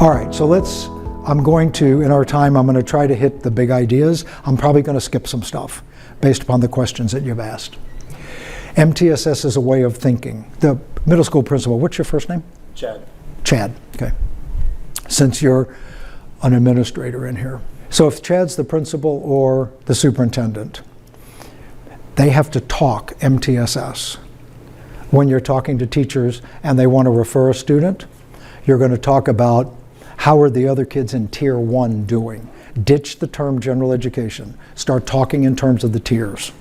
All right, so I'm going to, in our time, I'm going to try to hit the big ideas. I'm probably going to skip some stuff based upon the questions that you've asked. MTSS is a way of thinking. The middle school principal, what's your first name? Chad. Chad, okay. Since you're an administrator in here. So if Chad's the principal or the superintendent, they have to talk MTSS. When you're talking to teachers and they want to refer a student, you're going to talk about how are the other kids in Tier 1 doing. Ditch the term general education. Start talking in terms of the tiers.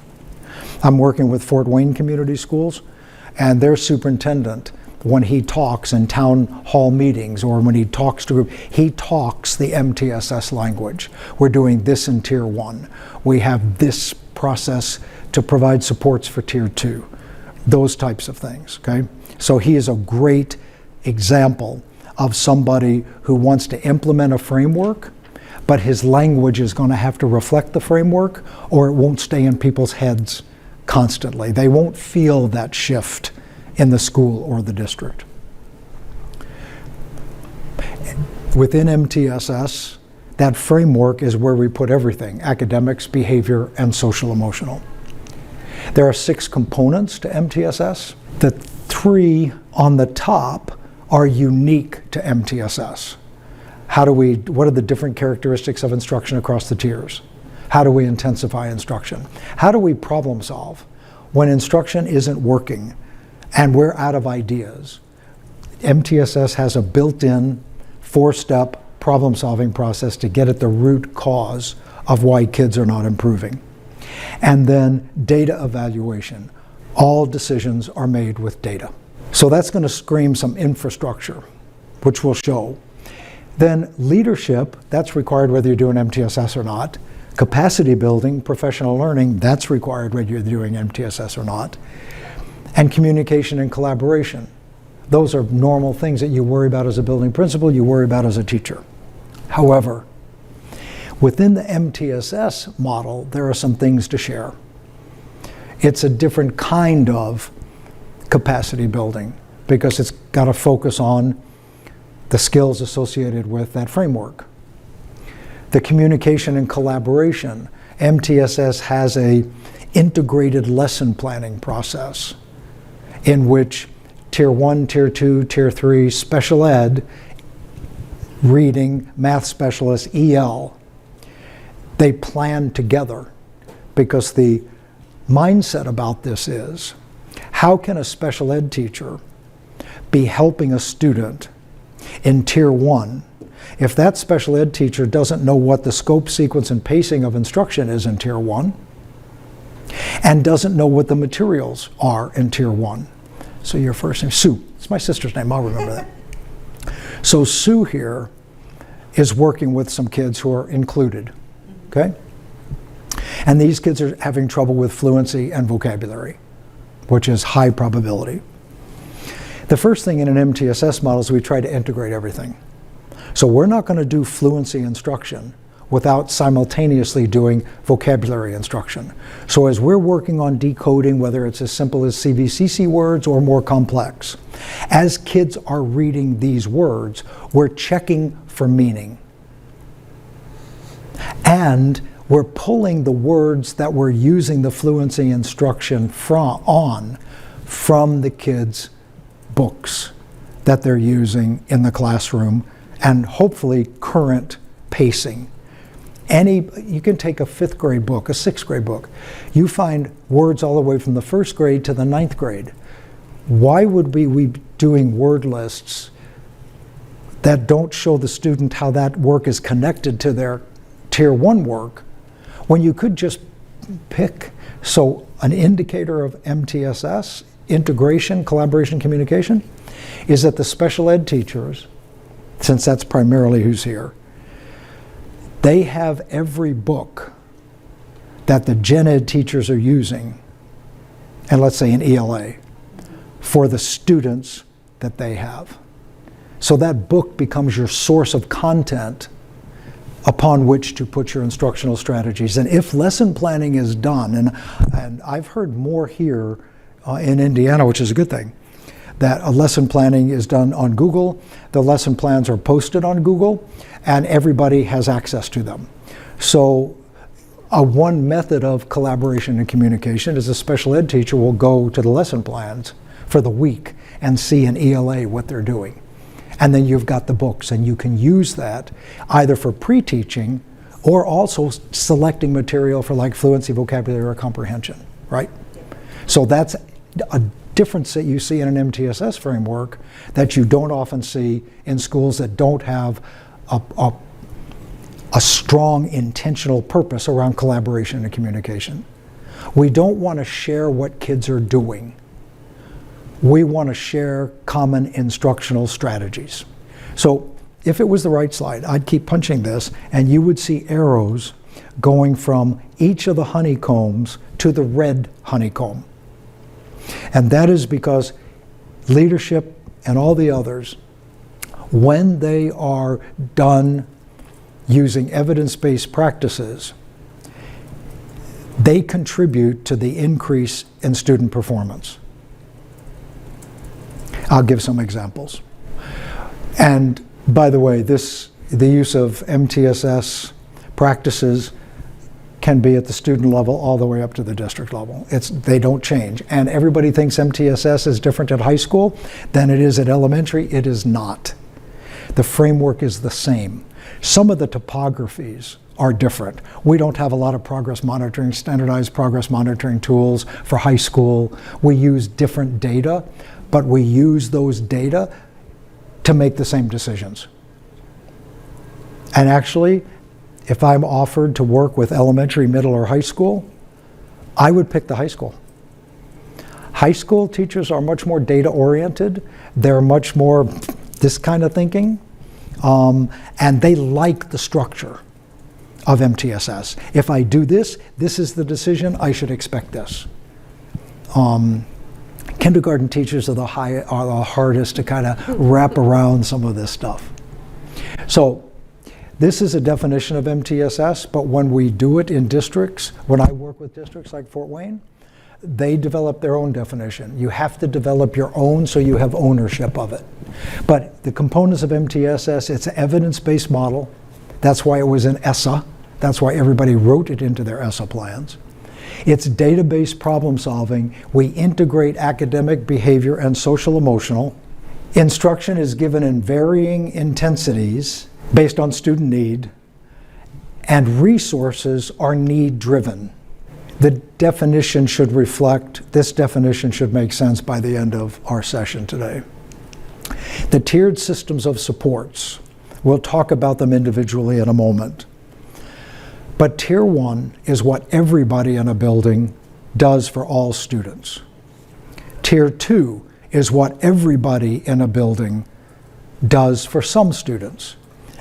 I'm working with Fort Wayne Community Schools, and their superintendent, when he talks in town hall meetings or when he talks to group, he talks the MTSS language. We're doing this in Tier 1. We have this process to provide supports for Tier 2. Those types of things, okay? So he is a great example of somebody who wants to implement a framework, but his language is going to have to reflect the framework or it won't stay in people's heads constantly. They won't feel that shift in the school or the district. Within MTSS, that framework is where we put everything: academics, behavior, and social emotional. There are 6 components to MTSS. The 3 on the top are unique to MTSS. What are the different characteristics of instruction across the tiers? How do we intensify instruction? How do we problem solve when instruction isn't working and we're out of ideas? MTSS has a built-in 4-step problem solving process to get at the root cause of why kids are not improving. And then data evaluation. All decisions are made with data. So that's going to scream some infrastructure, which we'll show. Then leadership, that's required whether you're doing MTSS or not. Capacity building, professional learning, that's required whether you're doing MTSS or not. And communication and collaboration. Those are normal things that you worry about as a building principal, you worry about as a teacher. However, within the MTSS model, there are some things to share. It's a different kind of capacity building because it's got to focus on the skills associated with that framework. The communication and collaboration, MTSS has a integrated lesson planning process in which Tier 1, Tier 2, Tier 3, special ed, reading, math specialists, EL, they plan together because the mindset about this is, how can a special ed teacher be helping a student in Tier 1 if that special ed teacher doesn't know what the scope, sequence, and pacing of instruction is in Tier 1 and doesn't know what the materials are in Tier 1? So your first name, Sue. It's my sister's name, I'll remember that. So Sue here is working with some kids who are included, okay? And these kids are having trouble with fluency and vocabulary, which is high probability. The first thing in an MTSS model is we try to integrate everything. So we're not going to do fluency instruction without simultaneously doing vocabulary instruction. So as we're working on decoding, whether it's as simple as CVCC words or more complex, as kids are reading these words, we're checking for meaning. And we're pulling the words that we're using the fluency instruction from the kids' books that they're using in the classroom, and hopefully current pacing. You can take a 5th grade book, a 6th grade book. You find words all the way from the 1st grade to the 9th grade. Why would we be doing word lists that don't show the student how that work is connected to their Tier 1 work when you could just pick? So an indicator of MTSS, integration, collaboration, communication, is that the special ed teachers, since that's primarily who's here, they have every book that the gen ed teachers are using, and let's say an ELA, for the students that they have. So that book becomes your source of content upon which to put your instructional strategies. And if lesson planning is done, and I've heard more here in Indiana, which is a good thing, that a lesson planning is done on Google. The lesson plans are posted on Google, and everybody has access to them. So one method of collaboration and communication is a special ed teacher will go to the lesson plans for the week and see in ELA what they're doing. And then you've got the books, and you can use that either for pre-teaching or also selecting material for like fluency, vocabulary, or comprehension, right? So that's a difference that you see in an MTSS framework that you don't often see in schools that don't have a strong intentional purpose around collaboration and communication. We don't want to share what kids are doing. We want to share common instructional strategies. So if it was the right slide, I'd keep punching this, and you would see arrows going from each of the honeycombs to the red honeycomb. And that is because leadership and all the others, when they are done using evidence-based practices, they contribute to the increase in student performance. I'll give some examples. And by the way, the use of MTSS practices can be at the student level all the way up to the district level. They don't change. And everybody thinks MTSS is different at high school than it is at elementary. It is not. The framework is the same. Some of the topographies are different. We don't have a lot of progress monitoring, standardized progress monitoring tools for high school. We use different data, but we use those data to make the same decisions. And actually, if I'm offered to work with elementary, middle, or high school, I would pick the high school. High school teachers are much more data-oriented. They're much more this kind of thinking, and they like the structure of MTSS. If I do this, this is the decision, I should expect this. Kindergarten teachers are the hardest to kind of wrap around some of this stuff. So this is a definition of MTSS, but when we do it in districts, when I work with districts like Fort Wayne, they develop their own definition. You have to develop your own so you have ownership of it. But the components of MTSS, it's an evidence-based model. That's why it was in ESSA. That's why everybody wrote it into their ESSA plans. It's data-based problem solving. We integrate academic, behavior, and social emotional. Instruction is given in varying intensities based on student need, and resources are need-driven. The definition should reflect, this definition should make sense by the end of our session today. The tiered systems of supports, we'll talk about them individually in a moment. But Tier 1 is what everybody in a building does for all students. Tier 2 is what everybody in a building does for some students.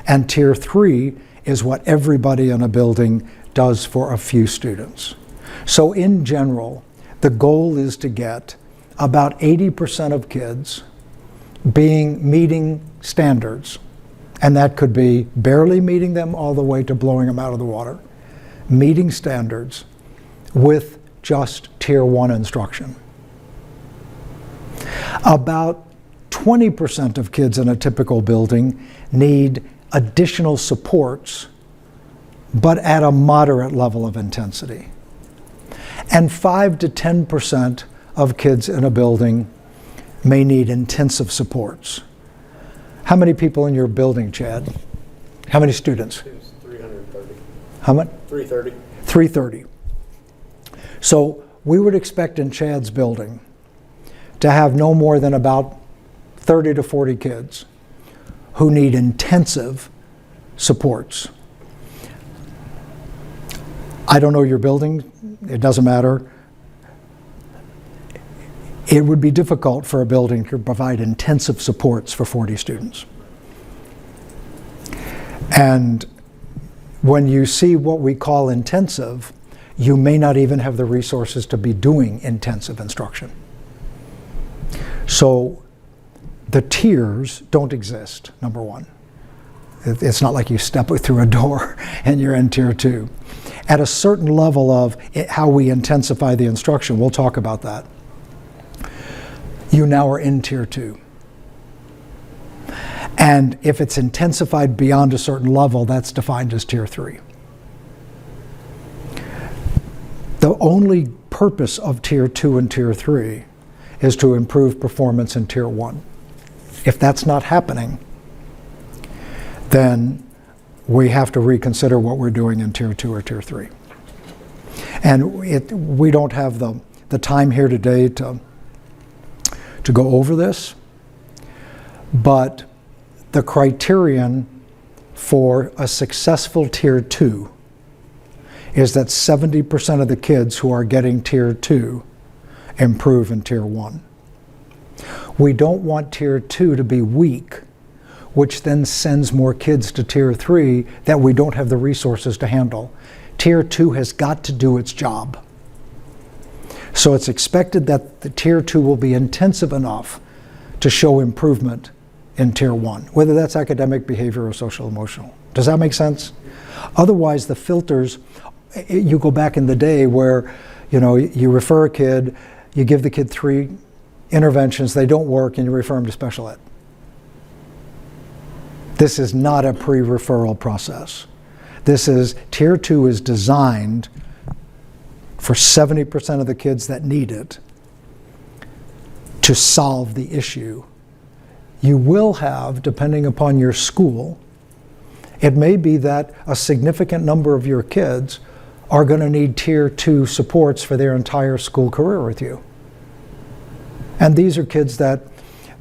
And Tier 3 is what everybody in a building does for a few students. So in general, the goal is to get about 80% of kids meeting standards. And that could be barely meeting them all the way to blowing them out of the water. Meeting standards with just Tier 1 instruction. About 20% of kids in a typical building need additional supports, but at a moderate level of intensity. And 5 to 10% of kids in a building may need intensive supports. How many people in your building, Chad? How many students? 330. How much? 330. 330. So we would expect in Chad's building to have no more than about 30 to 40 kids who need intensive supports. I don't know your building, it doesn't matter. It would be difficult for a building to provide intensive supports for 40 students. And when you see what we call intensive, you may not even have the resources to be doing intensive instruction. So the tiers don't exist, number one. It's not like you step through a door and you're in Tier 2. At a certain level of how we intensify the instruction, we'll talk about that. you now are in Tier 2. And if it's intensified beyond a certain level, that's defined as Tier 3. The only purpose of Tier 2 and Tier 3 is to improve performance in Tier 1. If that's not happening, then we have to reconsider what we're doing in Tier 2 or Tier 3. And we don't have the time here today to go over this, but the criterion for a successful Tier 2 is that 70% of the kids who are getting Tier 2 improve in Tier 1. We don't want Tier 2 to be weak, which then sends more kids to Tier 3 that we don't have the resources to handle. Tier 2 has got to do its job. So it's expected that the Tier 2 will be intensive enough to show improvement in Tier 1, whether that's academic, behavior, or social emotional. Does that make sense? Otherwise, the filters, you go back in the day where, you refer a kid, you give the kid 3 interventions, they don't work, and you refer them to special ed. This is not a pre-referral process. Tier 2 is designed for 70% of the kids that need it to solve the issue. You will have, depending upon your school, it may be that a significant number of your kids are going to need Tier 2 supports for their entire school career with you. And these are kids that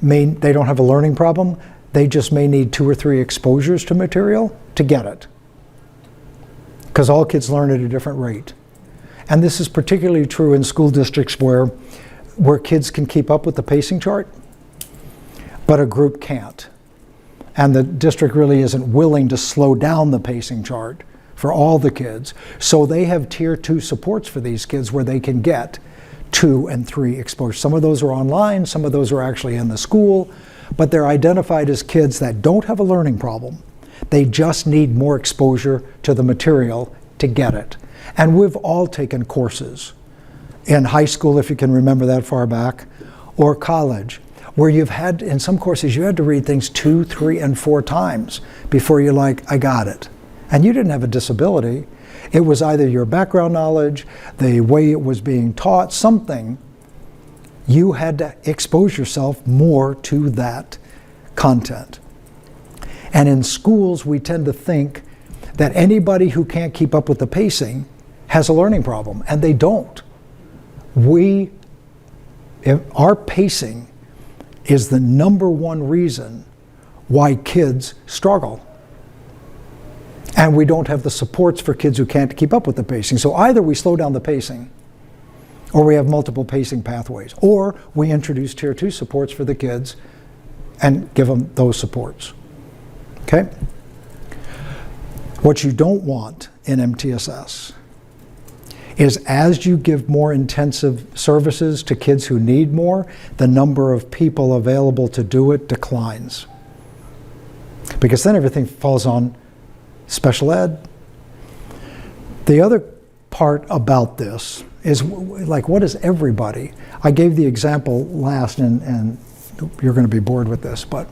they don't have a learning problem, they just may need 2 or 3 exposures to material to get it. Because all kids learn at a different rate. And this is particularly true in school districts where kids can keep up with the pacing chart, but a group can't. And the district really isn't willing to slow down the pacing chart for all the kids. So they have Tier 2 supports for these kids where they can get 2 and 3 exposures. Some of those are online, some of those are actually in the school, but they're identified as kids that don't have a learning problem. They just need more exposure to the material to get it. And we've all taken courses in high school, if you can remember that far back, or college, where in some courses, you had to read things 2, 3, and 4 times before you're like, I got it. And you didn't have a disability. It was either your background knowledge, the way it was being taught, something. You had to expose yourself more to that content. And in schools, we tend to think that anybody who can't keep up with the pacing has a learning problem, and they don't. Our pacing is the number one reason why kids struggle. And we don't have the supports for kids who can't keep up with the pacing. So either we slow down the pacing, or we have multiple pacing pathways, or we introduce Tier 2 supports for the kids and give them those supports. Okay? What you don't want in MTSS is as you give more intensive services to kids who need more, the number of people available to do it declines. Because then everything falls on special ed. The other part about this is, like, what is everybody? I gave the example last, and you're going to be bored with this, but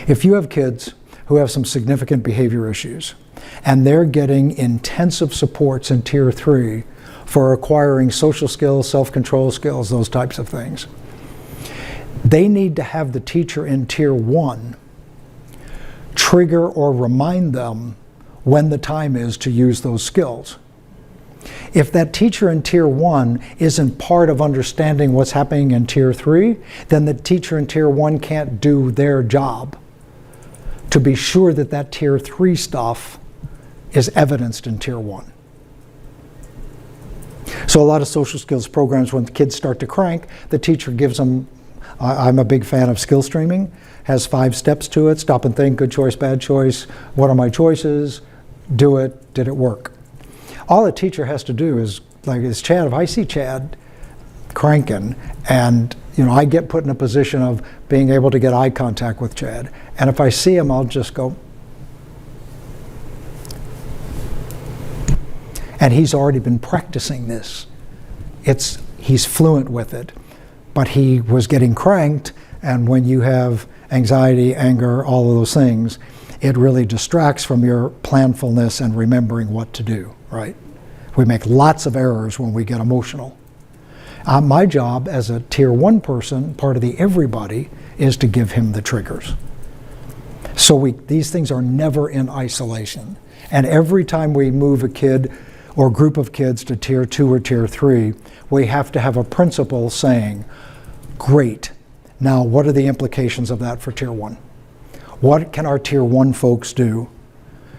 if you have kids who have some significant behavior issues, and they're getting intensive supports in Tier 3 for acquiring social skills, self-control skills, those types of things, they need to have the teacher in Tier 1 trigger or remind them when the time is to use those skills. If that teacher in Tier 1 isn't part of understanding what's happening in Tier 3, then the teacher in Tier 1 can't do their job to be sure that that Tier 3 stuff is evidenced in Tier 1. So a lot of social skills programs, when the kids start to crank, the teacher gives them, I'm a big fan of skill streaming, has 5 steps to it: stop and think, good choice, bad choice, what are my choices, do it, did it work? All a teacher has to do is, like, is Chad, if I see Chad cranking, and I get put in a position of being able to get eye contact with Chad, and if I see him, I'll just go, and he's already been practicing this. He's fluent with it. but he was getting cranked, and when you have anxiety, anger, all of those things, it really distracts from your planfulness and remembering what to do, right? We make lots of errors when we get emotional. My job as a tier 1 person, part of the everybody, is to give him the triggers. So these things are never in isolation. And every time we move a kid or group of kids to tier 2 or tier 3, we have to have a principal saying, great, now what are the implications of that for tier 1? What can our tier 1 folks do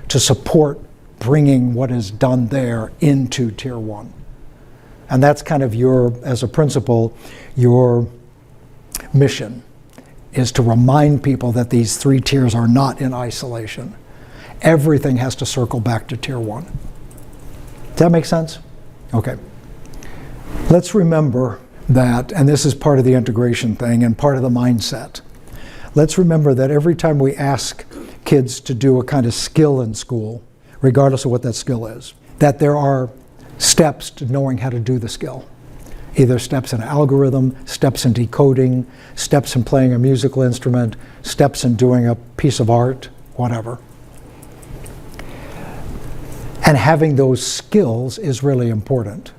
to support bringing what is done there into tier 1? And that's kind of as a principal, your mission is to remind people that these 3 tiers are not in isolation. Everything has to circle back to tier 1. Does that make sense? Okay. Let's remember that, and this is part of the integration thing and part of the mindset. Let's remember that every time we ask kids to do a kind of skill in school, regardless of what that skill is, that there are steps to knowing how to do the skill. Either steps in algorithm, steps in decoding, steps in playing a musical instrument, steps in doing a piece of art, whatever. And having those skills is really important.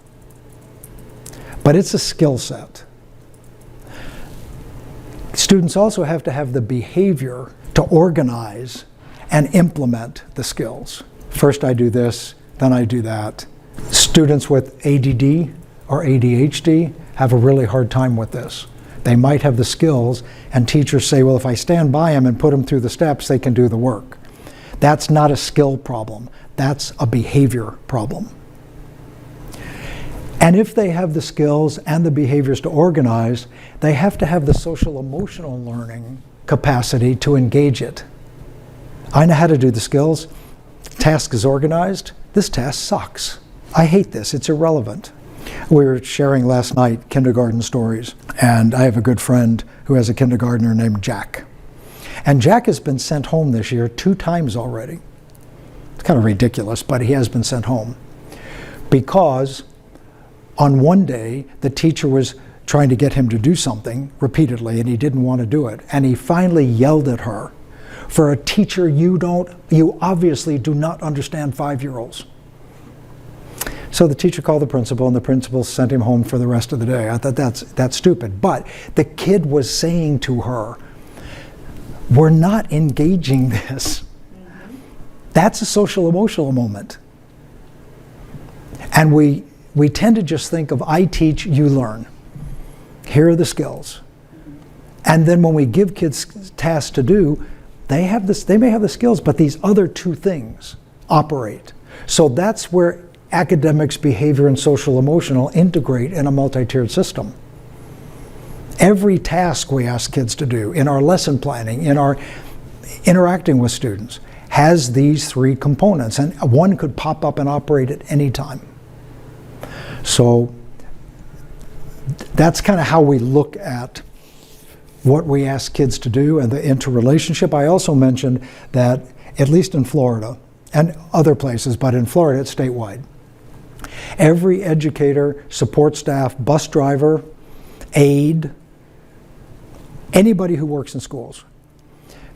But it's a skill set. Students also have to have the behavior to organize and implement the skills. First I do this, then I do that. Students with ADD or ADHD have a really hard time with this. They might have the skills, and teachers say, well, if I stand by them and put them through the steps, they can do the work. That's not a skill problem. That's a behavior problem. And if they have the skills and the behaviors to organize, they have to have the social emotional learning capacity to engage it. I know how to do the skills. Task is organized. This task sucks. I hate this. It's irrelevant. We were sharing last night kindergarten stories, and I have a good friend who has a kindergartner named Jack. And Jack has been sent home this year 2 times already. It's kind of ridiculous, but he has been sent home. Because on one day, the teacher was trying to get him to do something repeatedly, and he didn't want to do it. And he finally yelled at her, for a teacher, you obviously do not understand 5-year-olds. So the teacher called the principal, and the principal sent him home for the rest of the day. I thought that's stupid. But the kid was saying to her, we're not engaging this. That's a social emotional moment. And we tend to just think of, I teach, you learn. Here are the skills. And then when we give kids tasks to do, they may have the skills, but these other 2 things operate. So that's where academics, behavior, and social emotional integrate in a multi-tiered system. Every task we ask kids to do in our lesson planning, in our interacting with students, has these 3 components, and one could pop up and operate at any time. So that's kind of how we look at what we ask kids to do and the interrelationship. I also mentioned that, at least in Florida and other places, but in Florida it's statewide, every educator, support staff, bus driver, aide, anybody who works in schools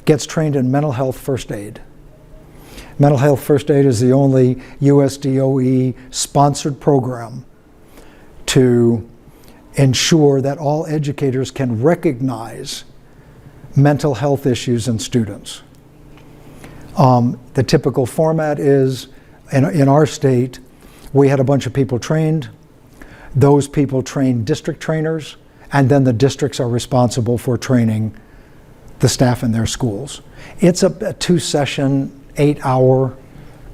gets trained in mental health first aid. Mental health first aid is the only USDOE sponsored program to ensure that all educators can recognize mental health issues in students. The typical format is, in our state, we had a bunch of people trained. Those people train district trainers, and then the districts are responsible for training the staff in their schools. It's a 2-session, 8-hour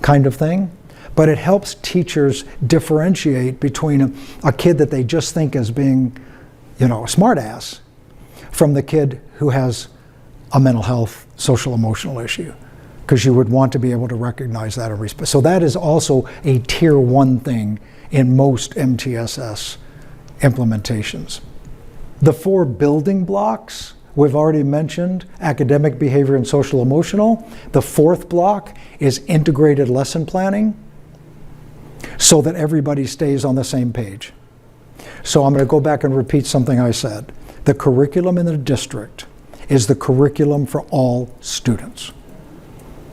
kind of thing, but it helps teachers differentiate between a kid that they just think as being, a smartass, from the kid who has a mental health, social emotional issue, because you would want to be able to recognize that and respect. So that is also a tier 1 thing in most MTSS implementations. The 4 building blocks we've already mentioned: academic, behavior, and social emotional. The 4th block is integrated lesson planning, so that everybody stays on the same page. So I'm going to go back and repeat something I said. The curriculum in the district is the curriculum for all students.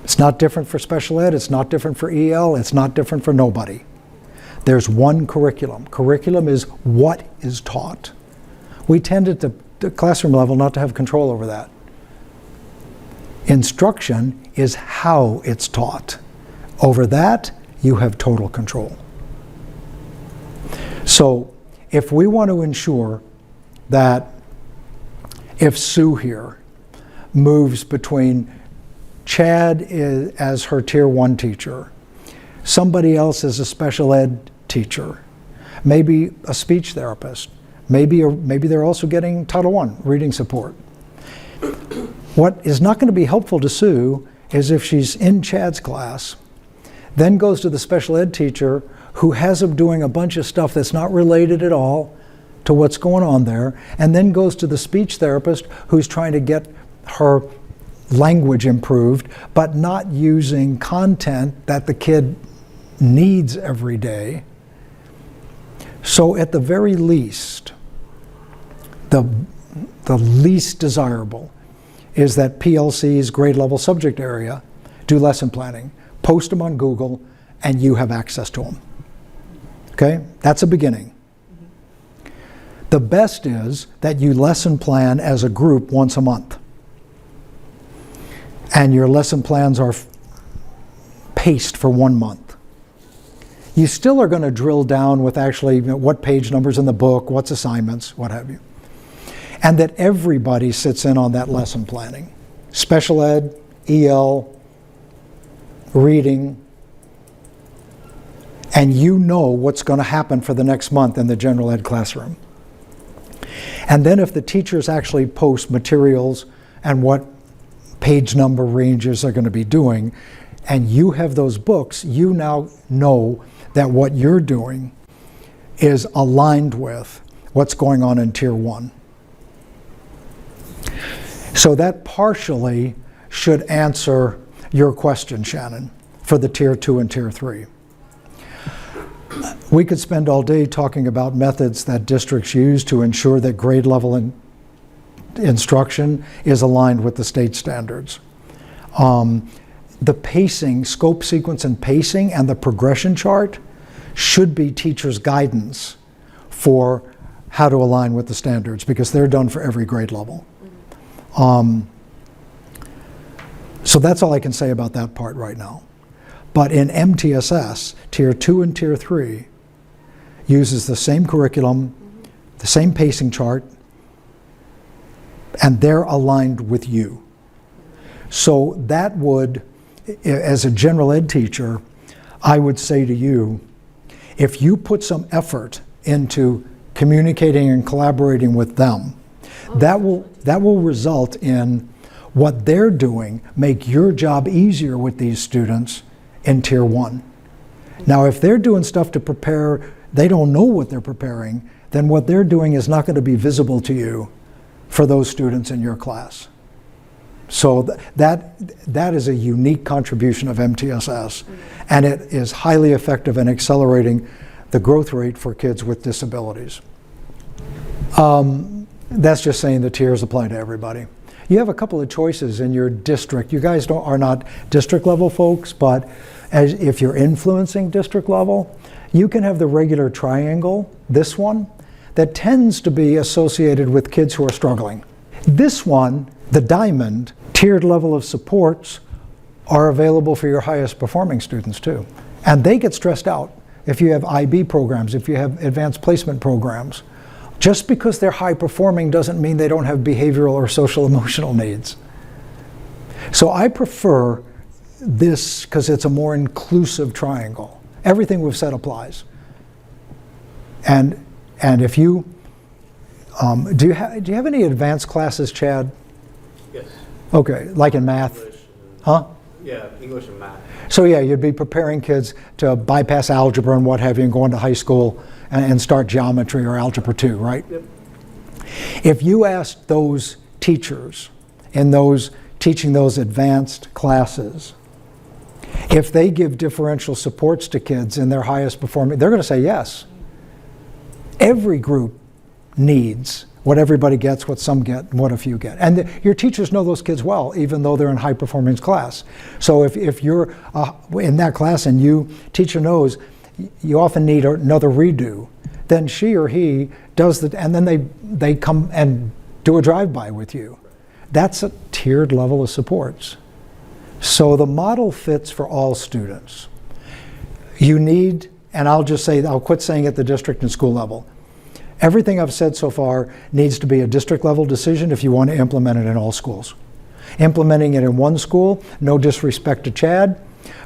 It's not different for special ed, it's not different for EL, it's not different for nobody. There's one curriculum. Curriculum is what is taught. We tend at the classroom level not to have control over that. Instruction is how it's taught. Over that, you have total control. So if we want to ensure that if Sue here moves between Chad as her Tier 1 teacher, somebody else as a special ed teacher, maybe a speech therapist, maybe they're also getting Title I reading support. What is not going to be helpful to Sue is if she's in Chad's class, then goes to the special ed teacher who has them doing a bunch of stuff that's not related at all to what's going on there, and then goes to the speech therapist who's trying to get her language improved, but not using content that the kid needs every day. So at the very least, the least desirable is that PLC's grade level subject area do lesson planning, post them on Google, and you have access to them. Okay, that's a beginning. The best is that you lesson plan as a group once a month. And your lesson plans are paced for 1 month. You still are going to drill down with actually what page numbers in the book, what's assignments, what have you. And that everybody sits in on that lesson planning. Special ed, EL, reading, and you know what's going to happen for the next month in the general ed classroom. And then if the teachers actually post materials and what page number ranges are going to be doing, and you have those books, you now know that what you're doing is aligned with what's going on in Tier 1. So that partially should answer your question, Shannon, for the Tier 2 and Tier 3. We could spend all day talking about methods that districts use to ensure that grade level instruction is aligned with the state standards. The pacing, scope, sequence, and pacing, and the progression chart should be teachers' guidance for how to align with the standards, because they're done for every grade level. So that's all I can say about that part right now. But in MTSS, Tier 2 and Tier 3 uses the same curriculum, the same pacing chart, and they're aligned with you. So that would, as a general ed teacher, I would say to you, if you put some effort into communicating and collaborating with them, that will result in what they're doing make your job easier with these students in Tier 1. Now, if they're doing stuff to prepare, they don't know what they're preparing, then what they're doing is not going to be visible to you for those students in your class. So that is a unique contribution of MTSS, and it is highly effective in accelerating the growth rate for kids with disabilities. That's just saying the tiers apply to everybody. You have a couple of choices in your district. You guys are not district level folks, but if you're influencing district level, you can have the regular triangle, this one, that tends to be associated with kids who are struggling. This one, the diamond, tiered level of supports are available for your highest performing students too. And they get stressed out if you have IB programs, if you have advanced placement programs. Just because they're high performing doesn't mean they don't have behavioral or social emotional needs. So I prefer this because it's a more inclusive triangle. Everything we've said applies. And if you, do you have any advanced classes, Chad? Yes. Okay, like in math? English, Huh? Yeah, English and math. So yeah, you'd be preparing kids to bypass algebra and what have you and go into high school and start geometry or algebra 2, right? Yep. If you asked those teachers in those teaching those advanced classes, if they give differential supports to kids in their highest performing, they're going to say yes. Every group needs what everybody gets, what some get, what a few get. And your teachers know those kids well, even though they're in high performance class. So if you're in that class and teacher knows you often need another redo, then she or he does and then they come and do a drive-by with you. That's a tiered level of supports. So the model fits for all students. You need, and I'll quit saying at the district and school level. Everything I've said so far needs to be a district level decision if you want to implement it in all schools. Implementing it in one school, no disrespect to Chad,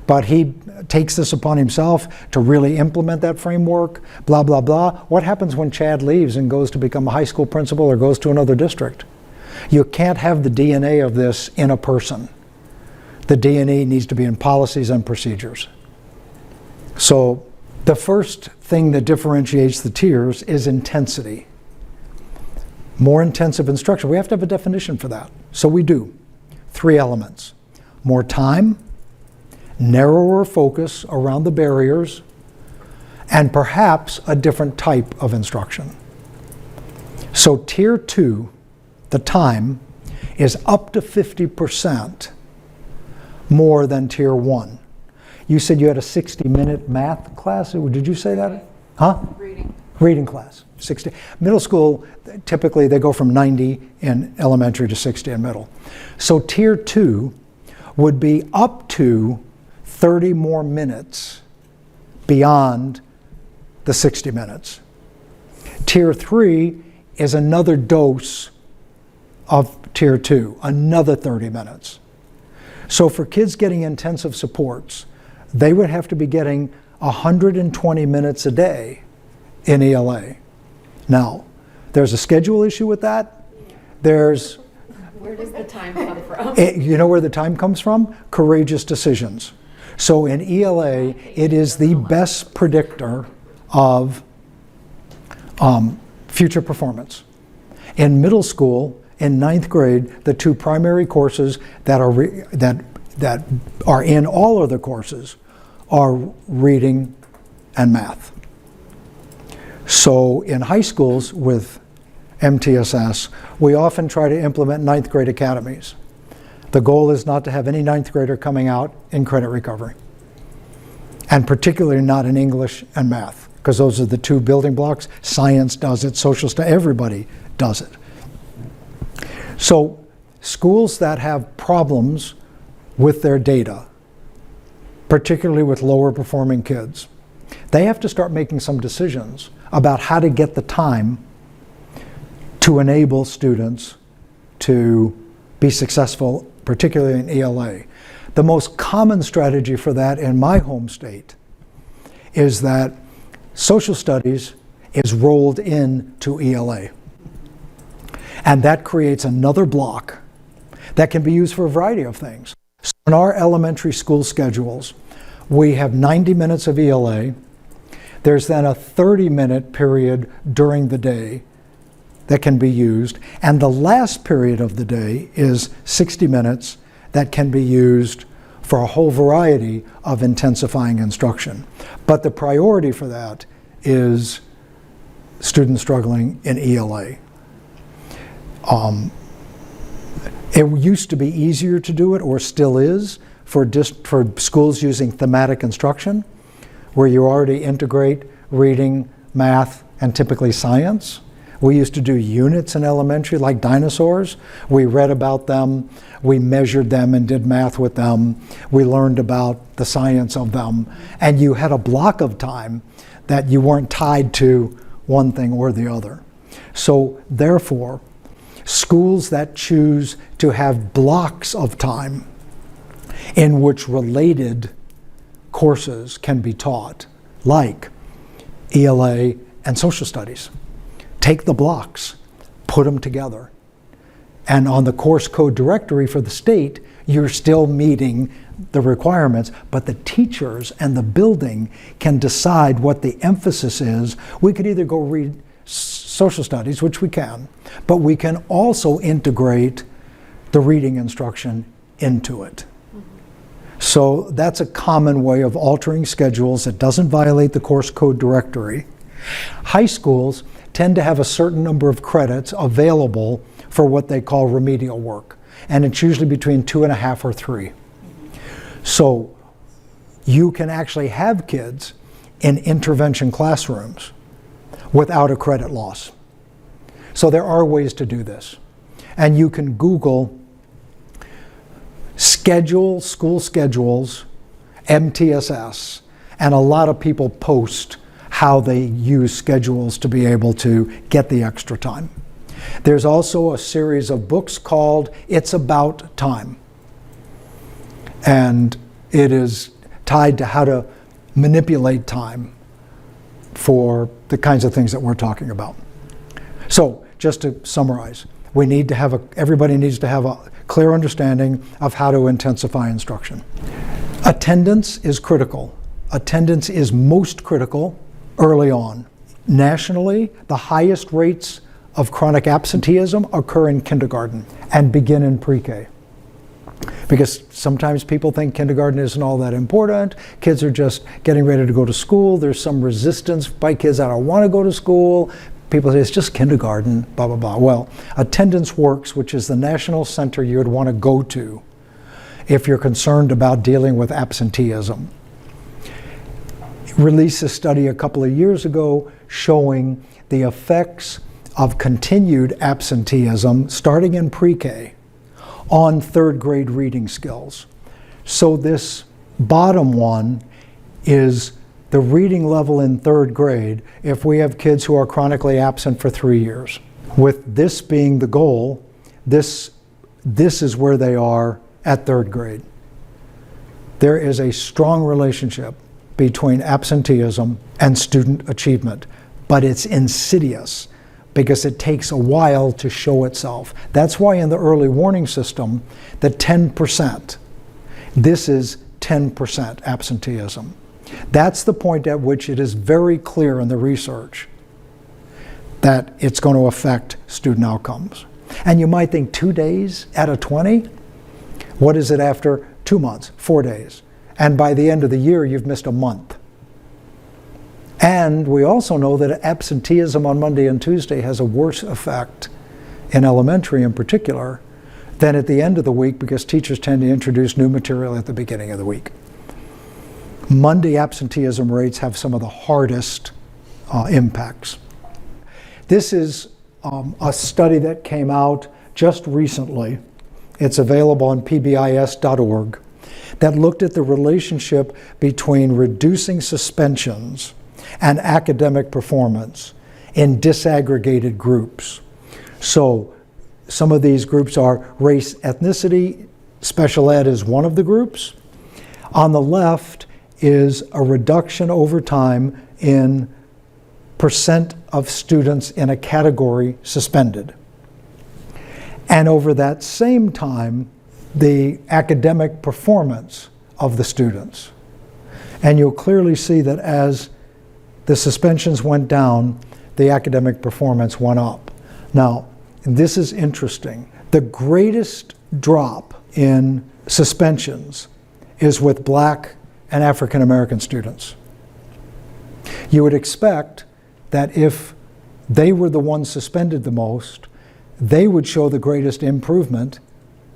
but he takes this upon himself to really implement that framework, blah, blah, blah. What happens when Chad leaves and goes to become a high school principal or goes to another district? You can't have the DNA of this in a person. The DNA needs to be in policies and procedures. So the first thing that differentiates the tiers is intensity. More intensive instruction. We have to have a definition for that. So we do. 3 elements. More time, narrower focus around the barriers, and perhaps a different type of instruction. So tier 2, the time, is up to 50% more than tier 1. You said you had a 60-minute math class? Did you say that? Huh? Reading class. 60. Middle school, typically they go from 90 in elementary to 60 in middle. So tier 2 would be up to 30 more minutes beyond the 60 minutes. Tier 3 is another dose of tier 2, another 30 minutes. So for kids getting intensive supports, they would have to be getting 120 minutes a day in ELA. Now, there's a schedule issue with that. Where does the time come from? You know where the time comes from? Courageous decisions. So in ELA, it is the best predictor of future performance. In middle school, in 9th grade, the 2 primary courses that are in all other courses are reading and math. So in high schools with MTSS, we often try to implement 9th grade academies. The goal is not to have any 9th grader coming out in credit recovery, and particularly not in English and math, because those are the 2 building blocks. Science does it, social studies, everybody does it. So schools that have problems with their data, particularly with lower performing kids, they have to start making some decisions about how to get the time to enable students to be successful, particularly in ELA. The most common strategy for that in my home state is that social studies is rolled into ELA. And that creates another block that can be used for a variety of things. So in our elementary school schedules, we have 90 minutes of ELA. There's then a 30-minute period during the day that can be used. And the last period of the day is 60 minutes that can be used for a whole variety of intensifying instruction. But the priority for that is students struggling in ELA. It used to be easier to do it, or still is, for schools using thematic instruction, where you already integrate reading, math, and typically science. We used to do units in elementary, like dinosaurs. We read about them, we measured them and did math with them. We learned about the science of them. And you had a block of time that you weren't tied to one thing or the other. So therefore, schools that choose to have blocks of time in which related courses can be taught, like ELA and social studies, take the blocks, put them together. And on the course code directory for the state, you're still meeting the requirements, but the teachers and the building can decide what the emphasis is. We could either go read social studies, which we can, but we can also integrate the reading instruction into it. So that's a common way of altering schedules that doesn't violate the course code directory, High schools tend to have a certain number of credits available for what they call remedial work, and it's usually between 2.5 or 3. So you can actually have kids in intervention classrooms without a credit loss. So there are ways to do this. And you can Google school schedules, MTSS, and a lot of people post how they use schedules to be able to get the extra time. There's also a series of books called It's About Time. And it is tied to how to manipulate time for the kinds of things that we're talking about. So, just to summarize, everybody needs to have a clear understanding of how to intensify instruction. Attendance is critical. Attendance is most critical early on. Nationally, the highest rates of chronic absenteeism occur in kindergarten and begin in pre-K. Because sometimes people think kindergarten isn't all that important. Kids are just getting ready to go to school. There's some resistance by kids that don't want to go to school. People say it's just kindergarten, blah, blah, blah. Well, Attendance Works, which is the national center you would want to go to if you're concerned about dealing with absenteeism, released a study a couple of years ago showing the effects of continued absenteeism starting in pre-K on third grade reading skills. So this bottom one is the reading level in third grade if we have kids who are chronically absent for 3 years. With this being the goal, this is where they are at third grade. There is a strong relationship between absenteeism and student achievement, but it's insidious because it takes a while to show itself. That's why in the early warning system, the 10%, this is 10% absenteeism. That's the point at which it is very clear in the research that it's going to affect student outcomes. And you might think 2 days out of 20? What is it after 2 months, 4 days? And by the end of the year, you've missed a month. And we also know that absenteeism on Monday and Tuesday has a worse effect, in elementary in particular, than at the end of the week because teachers tend to introduce new material at the beginning of the week. Monday absenteeism rates have some of the hardest impacts. This is a study that came out just recently. It's available on pbis.org that looked at the relationship between reducing suspensions and academic performance in disaggregated groups. So some of these groups are race, ethnicity. Special ed is one of the groups. On the left is a reduction over time in percent of students in a category suspended. And over that same time, the academic performance of the students. And you'll clearly see that as the suspensions went down, the academic performance went up. Now, this is interesting. The greatest drop in suspensions is with Black and African American students. You would expect that if they were the ones suspended the most, they would show the greatest improvement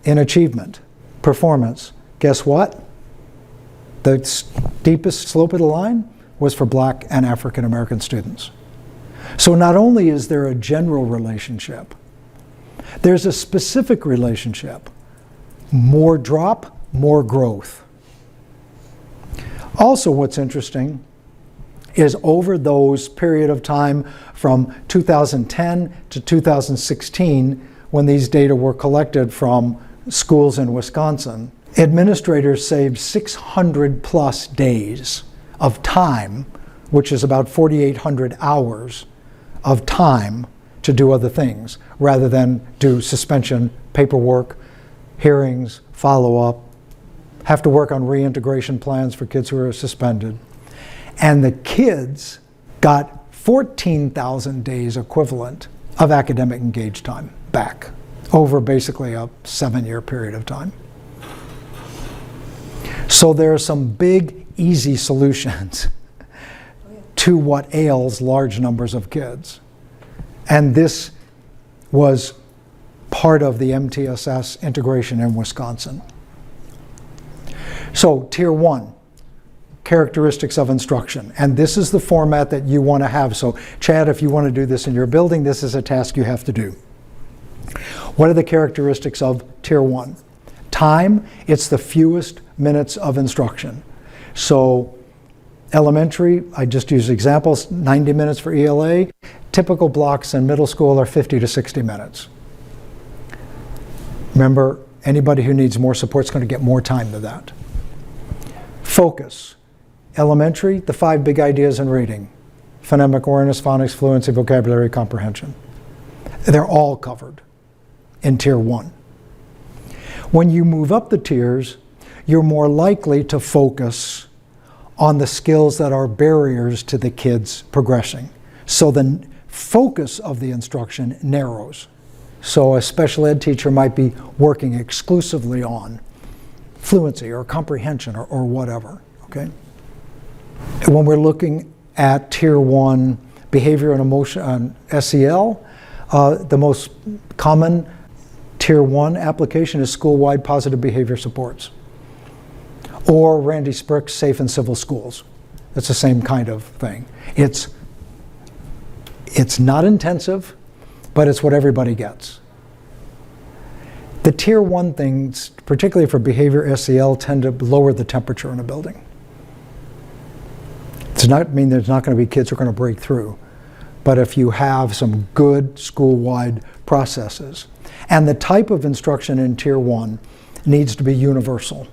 in achievement, performance. Guess what? The steepest slope of the line was for Black and African American students. So not only is there a general relationship, there's a specific relationship. More drop, more growth. Also, what's interesting is over those period of time from 2010 to 2016, when these data were collected from schools in Wisconsin, administrators saved 600 plus days of time, which is about 4,800 hours of time to do other things, rather than do suspension, paperwork, hearings, follow-up, have to work on reintegration plans for kids who are suspended. And the kids got 14,000 days equivalent of academic engaged time back over basically a 7-year period of time. So there are some big, easy solutions to what ails large numbers of kids. And this was part of the MTSS integration in Wisconsin. So, Tier 1, characteristics of instruction. And this is the format that you want to have. So, Chad, if you want to do this in your building, this is a task you have to do. What are the characteristics of Tier 1? Time, it's the fewest minutes of instruction. So, elementary, I just use examples, 90 minutes for ELA. Typical blocks in middle school are 50 to 60 minutes. Remember, anybody who needs more support is going to get more time than that. Focus. Elementary, the 5 big ideas in reading. Phonemic awareness, phonics, fluency, vocabulary, comprehension. They're all covered in Tier 1. When you move up the tiers, you're more likely to focus on the skills that are barriers to the kids progressing. So the focus of the instruction narrows. So a special ed teacher might be working exclusively on fluency or comprehension or whatever, okay? When we're looking at Tier 1 behavior and emotion, SEL, the most common Tier 1 application is school-wide positive behavior supports. Or Randy Sprick's Safe and Civil Schools. It's the same kind of thing. It's not intensive, but it's what everybody gets. The Tier 1 things, particularly for behavior SEL, tend to lower the temperature in a building. It does not mean there's not going to be kids who are going to break through, but if you have some good school-wide processes. And the type of instruction in Tier 1 needs to be universal.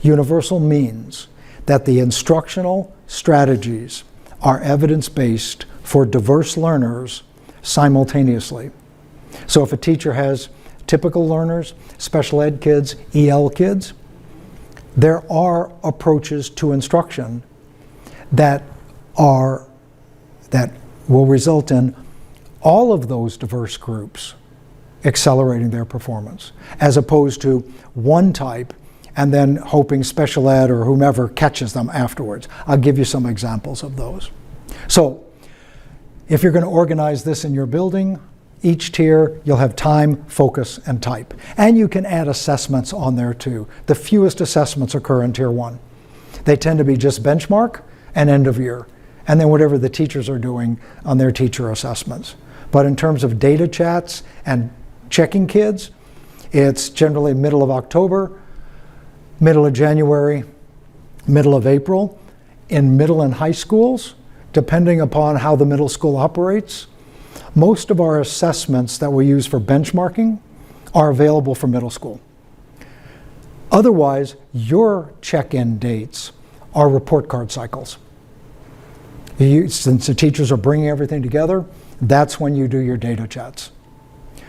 Universal means that the instructional strategies are evidence-based for diverse learners simultaneously. So if a teacher has typical learners, special ed kids, EL kids, there are approaches to instruction that will result in all of those diverse groups accelerating their performance, as opposed to one type and then hoping special ed or whomever catches them afterwards. I'll give you some examples of those. So, if you're going to organize this in your building, each tier, you'll have time, focus, and type. And you can add assessments on there too. The fewest assessments occur in Tier 1. They tend to be just benchmark and end of year, and then whatever the teachers are doing on their teacher assessments. But in terms of data chats and checking kids, it's generally middle of October, middle of January, middle of April. In middle and high schools, depending upon how the middle school operates, most of our assessments that we use for benchmarking are available for middle school. Otherwise, your check-in dates are report card cycles. Since the teachers are bringing everything together, that's when you do your data chats.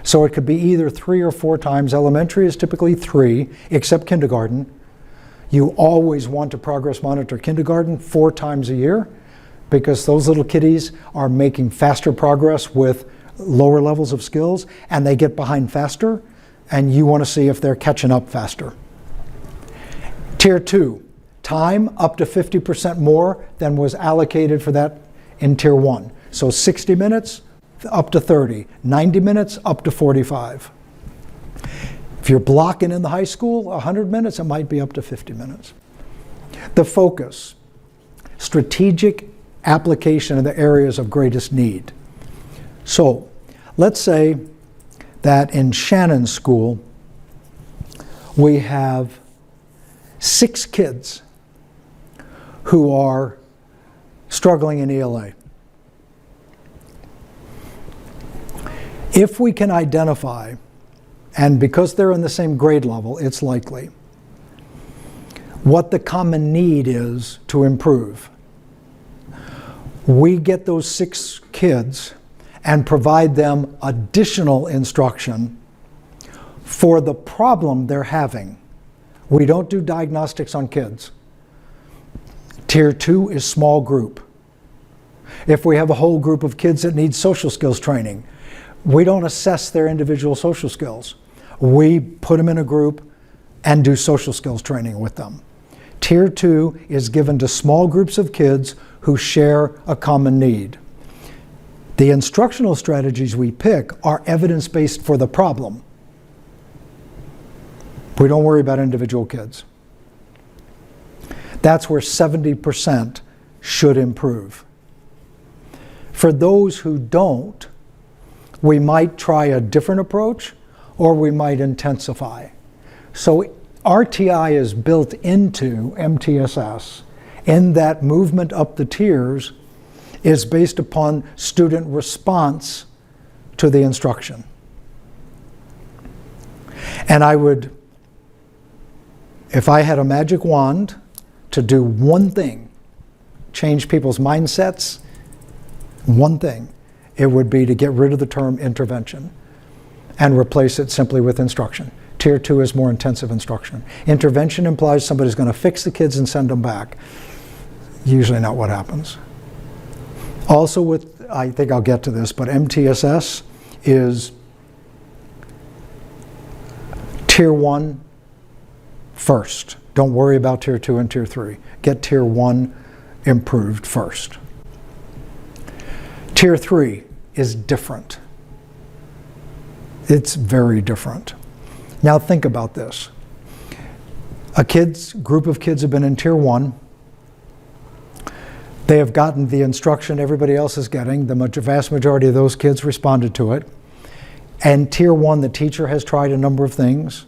So it could be either 3 or 4 times. Elementary is typically 3, except kindergarten. You always want to progress monitor kindergarten 4 times a year, because those little kiddies are making faster progress with lower levels of skills, and they get behind faster, and you want to see if they're catching up faster. Tier 2, time up to 50% more than was allocated for that in Tier 1. So 60 minutes up to 30, 90 minutes up to 45. If you're blocking in the high school 100 minutes, it might be up to 50 minutes. The focus, strategic application in the areas of greatest need. So let's say that in Shannon School we have 6 kids who are struggling in ELA. If we can identify, and because they're in the same grade level, it's likely, what the common need is to improve, we get those 6 kids and provide them additional instruction for the problem they're having. We don't do diagnostics on kids. Tier 2 is small group. If we have a whole group of kids that need social skills training, we don't assess their individual social skills. We put them in a group and do social skills training with them. Tier 2 is given to small groups of kids who share a common need. The instructional strategies we pick are evidence-based for the problem. We don't worry about individual kids. That's where 70% should improve. For those who don't, we might try a different approach, or we might intensify. So RTI is built into MTSS, in that movement up the tiers is based upon student response to the instruction. And I would, if I had a magic wand to do one thing, change people's mindsets, one thing, it would be to get rid of the term intervention and replace it simply with instruction. Tier 2 is more intensive instruction. Intervention implies somebody's going to fix the kids and send them back. Usually not what happens. Also with, I think I'll get to this, but MTSS is Tier 1 first. Don't worry about Tier 2 and Tier 3. Get Tier 1 improved first. Tier 3 is different. It's very different. Now think about this. A group of kids have been in Tier 1. They have gotten the instruction everybody else is getting. The vast majority of those kids responded to it. And Tier 1, the teacher has tried a number of things.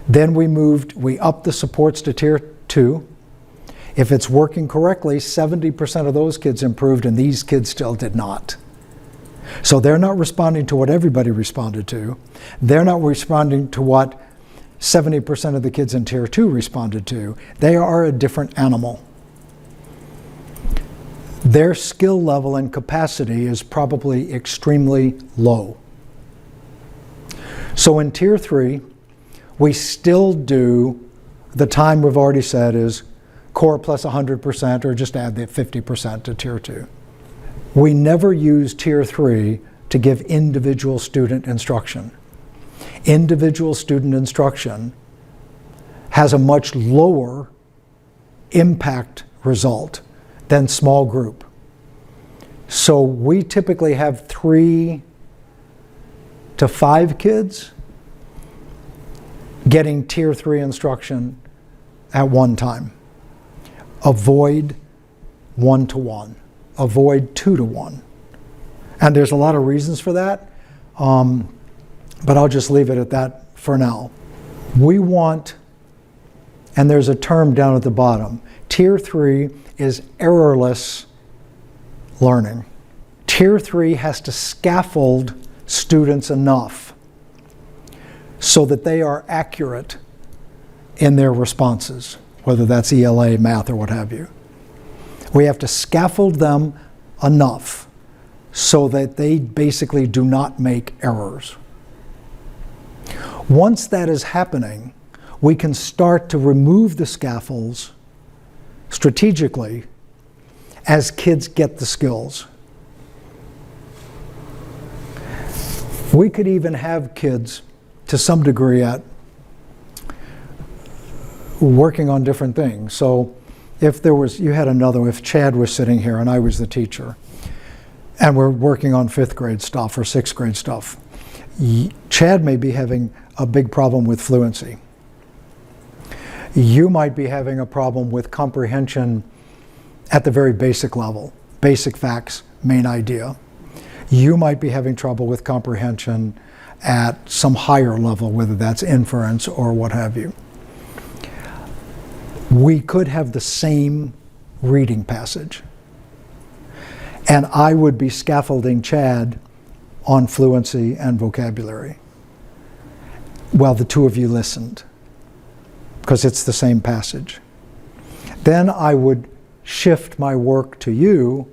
Then we upped the supports to Tier 2. If it's working correctly, 70% of those kids improved, and these kids still did not. So they're not responding to what everybody responded to. They're not responding to what 70% of the kids in Tier 2 responded to. They are a different animal. Their skill level and capacity is probably extremely low. So in Tier 3, we still do, the time we've already said is core plus 100%, or just add the 50% to Tier 2. We never use Tier 3 to give individual student instruction. Individual student instruction has a much lower impact result than small group. So we typically have 3 to 5 kids getting Tier 3 instruction at one time. Avoid 1-to-1. Avoid 2-to-1. And there's a lot of reasons for that, but I'll just leave it at that for now. We want, and there's a term down at the bottom, Tier 3 is errorless learning. Tier 3 has to scaffold students enough so that they are accurate in their responses, whether that's ELA, math, or what have you. We have to scaffold them enough so that they basically do not make errors. Once that is happening, we can start to remove the scaffolds strategically as kids get the skills. We could even have kids, to some degree, at working on different things. So if if Chad was sitting here and I was the teacher, and we're working on 5th grade stuff or 6th grade stuff, Chad may be having a big problem with fluency. You might be having a problem with comprehension at the very basic level, basic facts, main idea. You might be having trouble with comprehension at some higher level, whether that's inference or what have you. We could have the same reading passage, and I would be scaffolding Chad on fluency and vocabulary while the two of you listened, because it's the same passage. Then I would shift my work to you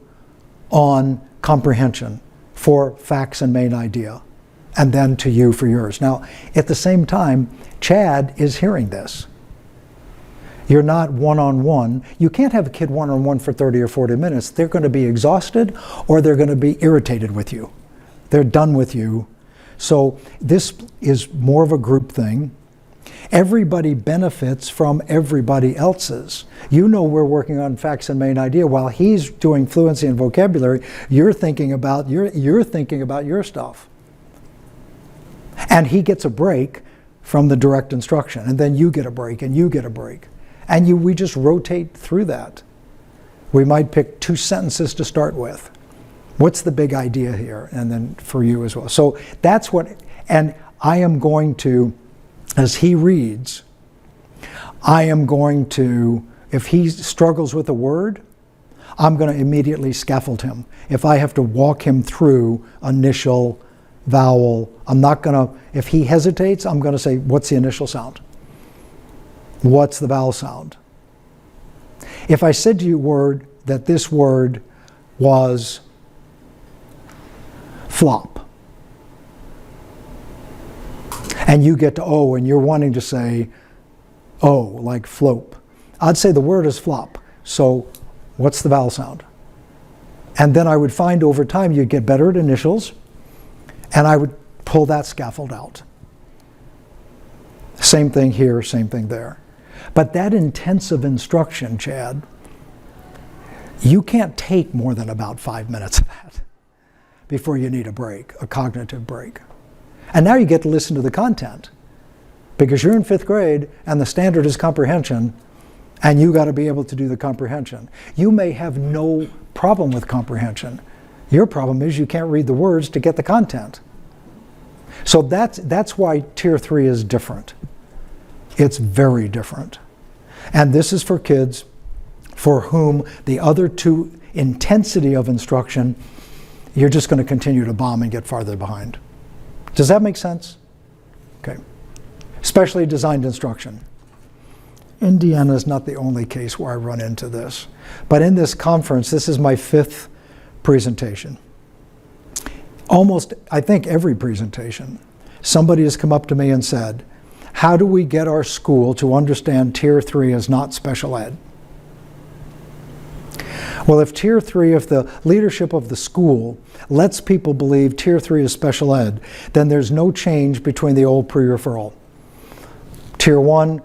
on comprehension for facts and main idea, and then to you for yours. Now, at the same time, Chad is hearing this. You're not one-on-one. You can't have a kid one-on-one for 30 or 40 minutes. They're going to be exhausted, or they're going to be irritated with you. They're done with you. So this is more of a group thing. Everybody benefits from everybody else's. You know we're working on facts and main idea. While he's doing fluency and vocabulary, you're thinking about your stuff. And he gets a break from the direct instruction, and then you get a break, and you get a break. And we just rotate through that. We might pick 2 sentences to start with. What's the big idea here? And then for you as well. So that's what, and I am going to, as he reads, I am going to, if he struggles with a word, I'm going to immediately scaffold him. If I have to walk him through initial, vowel, I'm not going to, if he hesitates, I'm going to say, what's the initial sound? What's the vowel sound? If I said to you that this word was flop, and you get to O and you're wanting to say O, like flope, I'd say the word is flop. So what's the vowel sound? And then I would find over time you'd get better at initials, and I would pull that scaffold out. Same thing here, same thing there. But that intensive instruction, Chad, you can't take more than about 5 minutes of that before you need a break, a cognitive break. And now you get to listen to the content, because you're in 5th grade and the standard is comprehension, and you got to be able to do the comprehension. You may have no problem with comprehension. Your problem is you can't read the words to get the content. So that's why Tier 3 is different. It's very different. And this is for kids for whom the other 2 intensity of instruction, you're just going to continue to bomb and get farther behind. Does that make sense? Okay. Specially designed instruction. Indiana is not the only case where I run into this. But in this conference, this is my 5th presentation. Almost, I think every presentation, somebody has come up to me and said, how do we get our school to understand Tier 3 is not special ed? Well, if Tier 3, if the leadership of the school lets people believe Tier 3 is special ed, then there's no change between the old pre-referral. Tier 1,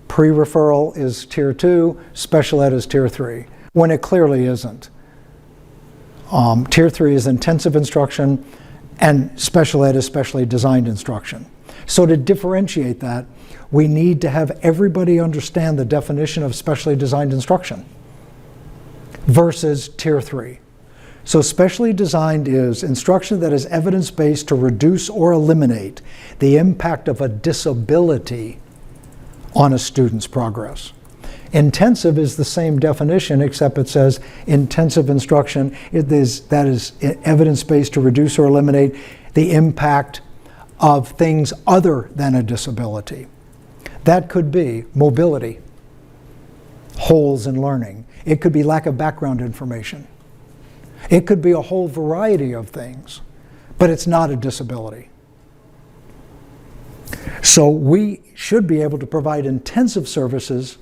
pre-referral is Tier 2, special ed is Tier 3, when it clearly isn't. Tier 3 is intensive instruction, and special ed is specially designed instruction. So to differentiate that, we need to have everybody understand the definition of specially designed instruction versus Tier 3. So specially designed is instruction that is evidence-based to reduce or eliminate the impact of a disability on a student's progress. Intensive is the same definition, except it says intensive instruction that is evidence-based to reduce or eliminate the impact of things other than a disability. That could be mobility, holes in learning. It could be lack of background information. It could be a whole variety of things, but it's not a disability. So we should be able to provide intensive services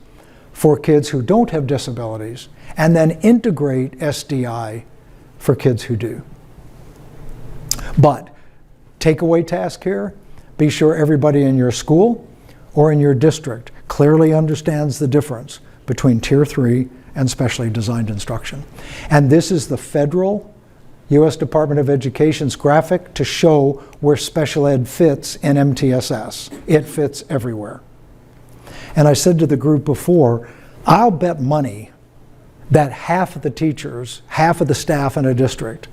for kids who don't have disabilities, and then integrate SDI for kids who do. But takeaway task here, be sure everybody in your school or in your district clearly understands the difference between Tier 3 and specially designed instruction. And this is the federal U.S. Department of Education's graphic to show where special ed fits in MTSS. It fits everywhere. And I said to the group before, I'll bet money that half of the teachers, half of the staff in a district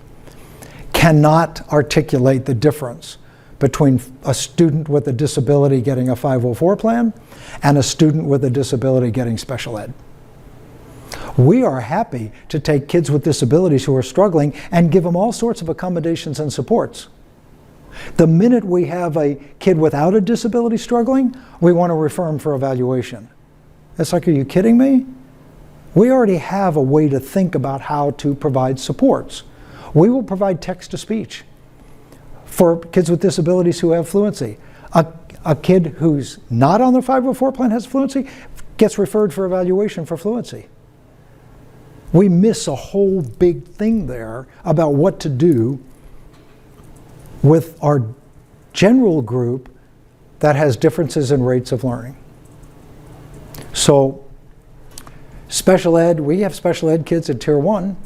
cannot articulate the difference between a student with a disability getting a 504 plan and a student with a disability getting special ed. We are happy to take kids with disabilities who are struggling and give them all sorts of accommodations and supports. The minute we have a kid without a disability struggling, we want to refer them for evaluation. It's like, are you kidding me? We already have a way to think about how to provide supports. We will provide text-to-speech for kids with disabilities who have fluency. A kid who's not on the 504 plan has fluency gets referred for evaluation for fluency. We miss a whole big thing there about what to do with our general group that has differences in rates of learning. So special ed, we have special ed kids at Tier 1,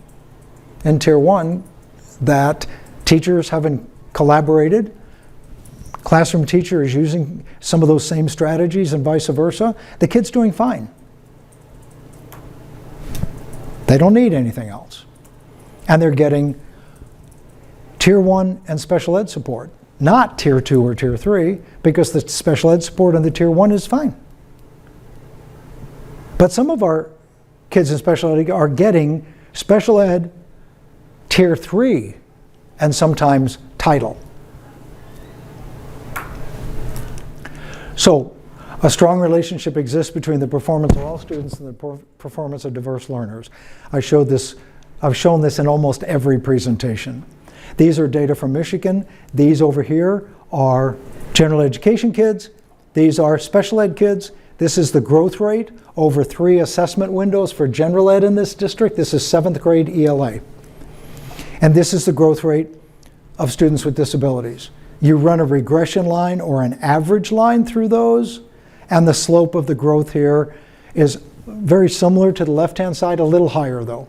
in Tier 1 that teachers haven't collaborated. Classroom teacher is using some of those same strategies and vice versa. The kid's doing fine. They don't need anything else. And they're getting Tier 1 and special ed support, not Tier 2 or Tier 3, because the special ed support on the Tier 1 is fine. But some of our kids in special ed are getting special ed Tier 3 and sometimes title. So a strong relationship exists between the performance of all students and the performance of diverse learners. I've shown this in almost every presentation. These are data from Michigan. These over here are general education kids. These are special ed kids. This is the growth rate over 3 assessment windows for general ed in this district. This is 7th grade ELA. And this is the growth rate of students with disabilities. You run a regression line or an average line through those, and the slope of the growth here is very similar to the left-hand side, a little higher though.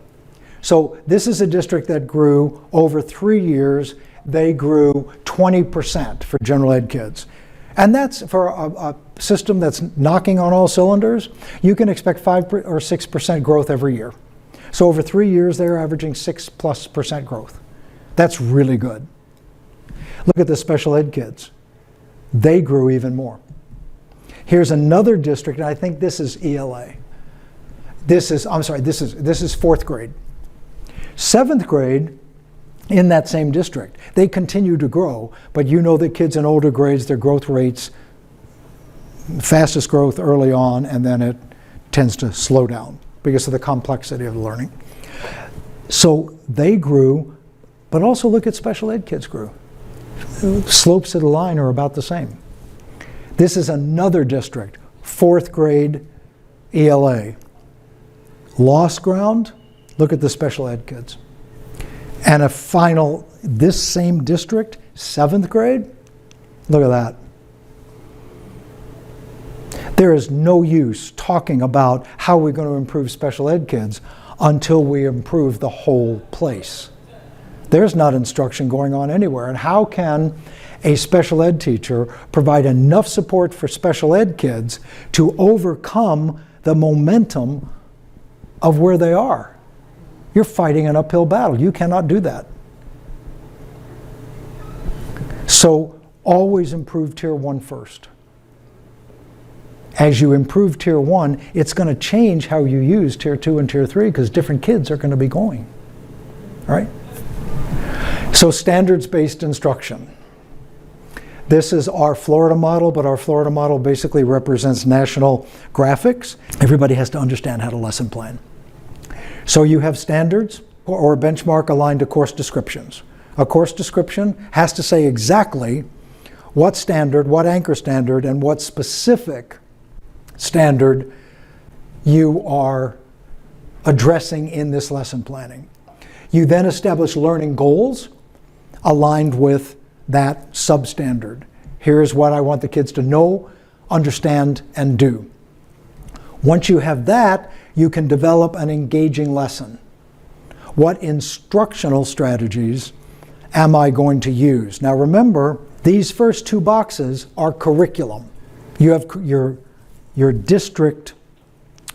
So this is a district that grew over 3 years. They grew 20% for general ed kids. And that's for a system that's knocking on all cylinders. You can expect 5 or 6% growth every year. So over 3 years, they're averaging 6+% growth. That's really good. Look at the special ed kids. They grew even more. Here's another district, and I think this is ELA. This is 4th grade. 7th grade, in that same district, they continue to grow, but you know that kids in older grades, their growth rates, fastest growth early on, and then it tends to slow down because of the complexity of learning. So they grew, but also look at special ed kids grew. Slopes of the line are about the same. This is another district, 4th grade ELA. Lost ground, look at the special ed kids. And a final, this same district, 7th grade, look at that. There is no use talking about how we're going to improve special ed kids until we improve the whole place. There's not instruction going on anywhere. And how can a special ed teacher provide enough support for special ed kids to overcome the momentum of where they are? You're fighting an uphill battle. You cannot do that. So always improve Tier 1 first. As you improve Tier 1, it's going to change how you use Tier 2 and Tier 3 because different kids are going to be going. All right? So standards-based instruction. This is our Florida model, but our Florida model basically represents national graphics. Everybody has to understand how to lesson plan. So you have standards or a benchmark aligned to course descriptions. A course description has to say exactly what standard, what anchor standard, and what specific standard you are addressing in this lesson planning. You then establish learning goals aligned with that substandard. Here's what I want the kids to know, understand, and do. Once you have that, you can develop an engaging lesson. What instructional strategies am I going to use? Now remember, these first 2 boxes are curriculum. You have your district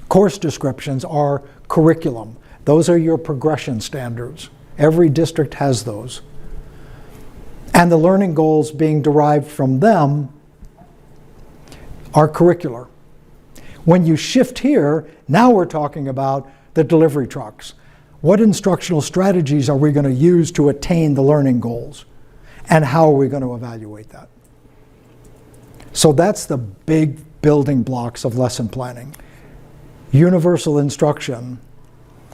course descriptions are curriculum. Those are your progression standards. Every district has those. And the learning goals being derived from them are curricular. When you shift here, now we're talking about the delivery trucks. What instructional strategies are we going to use to attain the learning goals? And how are we going to evaluate that? So that's the big building blocks of lesson planning. Universal instruction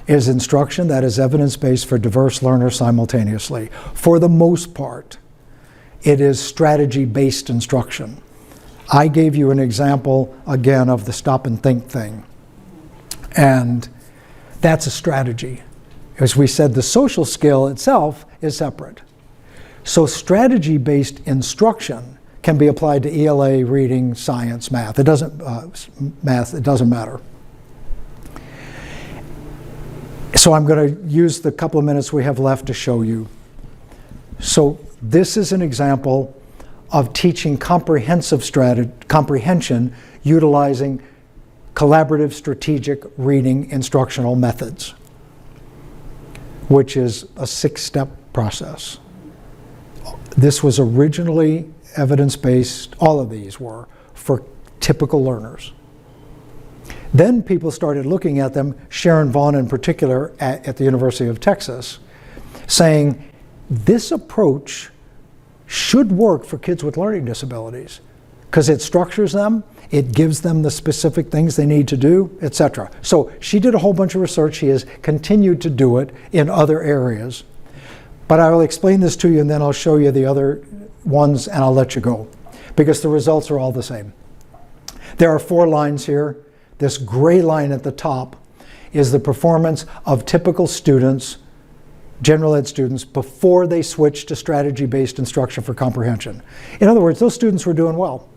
is instruction that is evidence-based for diverse learners simultaneously. For the most part, it is strategy-based instruction. I gave you an example, again, of the stop and think thing. And that's a strategy. As we said, the social skill itself is separate. So strategy-based instruction can be applied to ELA, reading, science, math. It doesn't matter. So I'm going to use the couple of minutes we have left to show you. So this is an example of teaching comprehension utilizing collaborative strategic reading instructional methods, which is a 6-step process. This was originally evidence-based, all of these were, for typical learners. Then people started looking at them, Sharon Vaughn in particular at the University of Texas, saying this approach should work for kids with learning disabilities because it structures them, it gives them the specific things they need to do, etc. So she did a whole bunch of research. She has continued to do it in other areas. But I will explain this to you and then I'll show you the other ones and I'll let you go because the results are all the same. There are 4 lines here. This gray line at the top is the performance of typical students, general ed students, before they switched to strategy-based instruction for comprehension. In other words, those students were doing well.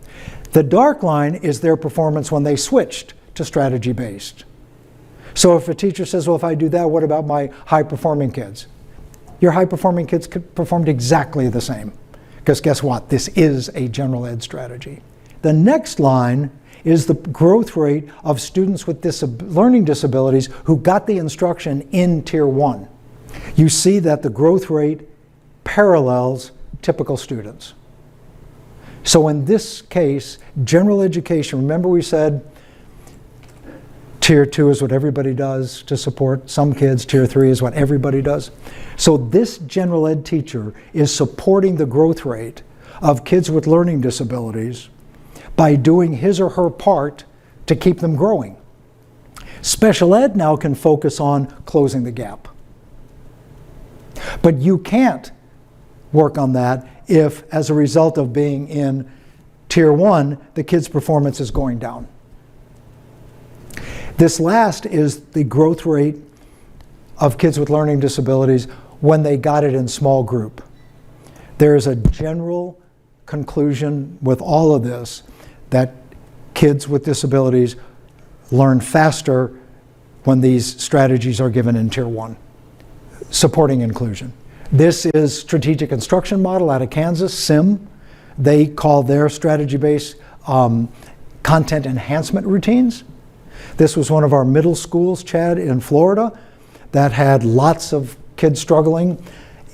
The dark line is their performance when they switched to strategy-based. So if a teacher says, well, if I do that, what about my high-performing kids? Your high-performing kids performed exactly the same. Because guess what? This is a general ed strategy. The next line is the growth rate of students with learning disabilities who got the instruction in Tier 1. You see that the growth rate parallels typical students. So in this case, general education, remember we said Tier 2 is what everybody does to support some kids, Tier 3 is what everybody does. So this general ed teacher is supporting the growth rate of kids with learning disabilities by doing his or her part to keep them growing. Special ed now can focus on closing the gap. But you can't work on that if, as a result of being in Tier 1, the kid's performance is going down. This last is the growth rate of kids with learning disabilities when they got it in small group. There is a general conclusion with all of this that kids with disabilities learn faster when these strategies are given in Tier 1, supporting inclusion. This is Strategic Instruction Model out of Kansas, SIM. They call their strategy-based content enhancement routines. This was one of our middle schools, Chad, in Florida, that had lots of kids struggling.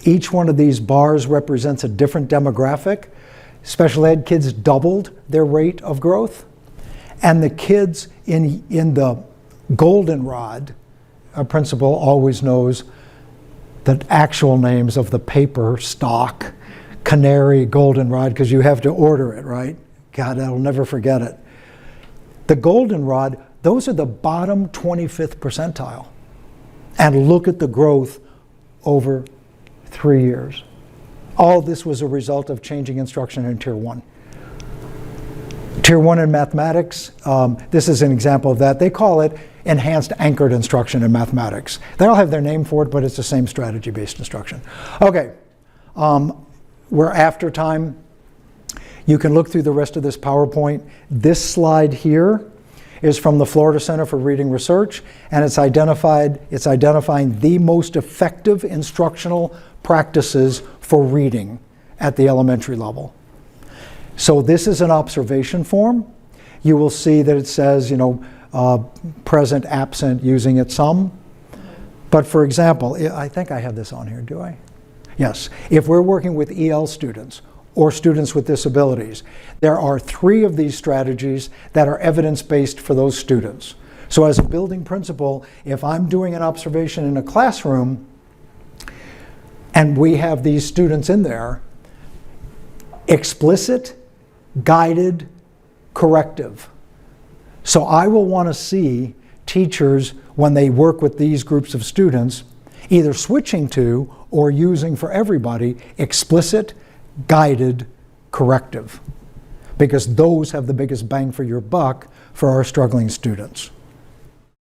Each one of these bars represents a different demographic. Special ed kids doubled their rate of growth. And the kids in the goldenrod, a principal always knows the actual names of the paper stock, canary, goldenrod, because you have to order it, right? God, I'll never forget it. The goldenrod, those are the bottom 25th percentile. And look at the growth over 3 years. All this was a result of changing instruction in Tier 1. Tier 1 in mathematics, this is an example of that. They call it enhanced anchored instruction in mathematics. They all have their name for it, but it's the same strategy-based instruction. Okay, we're after time. You can look through the rest of this PowerPoint. This slide here is from the Florida Center for Reading Research, and it's identifying the most effective instructional practices for reading at the elementary level. So this is an observation form. You will see that it says, present, absent, using it some. But for example, I think I have this on here, do I? Yes. If we're working with EL students or students with disabilities, there are 3 of these strategies that are evidence-based for those students. So as a building principal, if I'm doing an observation in a classroom and we have these students in there, explicit, guided, corrective. So I will want to see teachers, when they work with these groups of students, either switching to or using for everybody explicit, guided, corrective, because those have the biggest bang for your buck for our struggling students.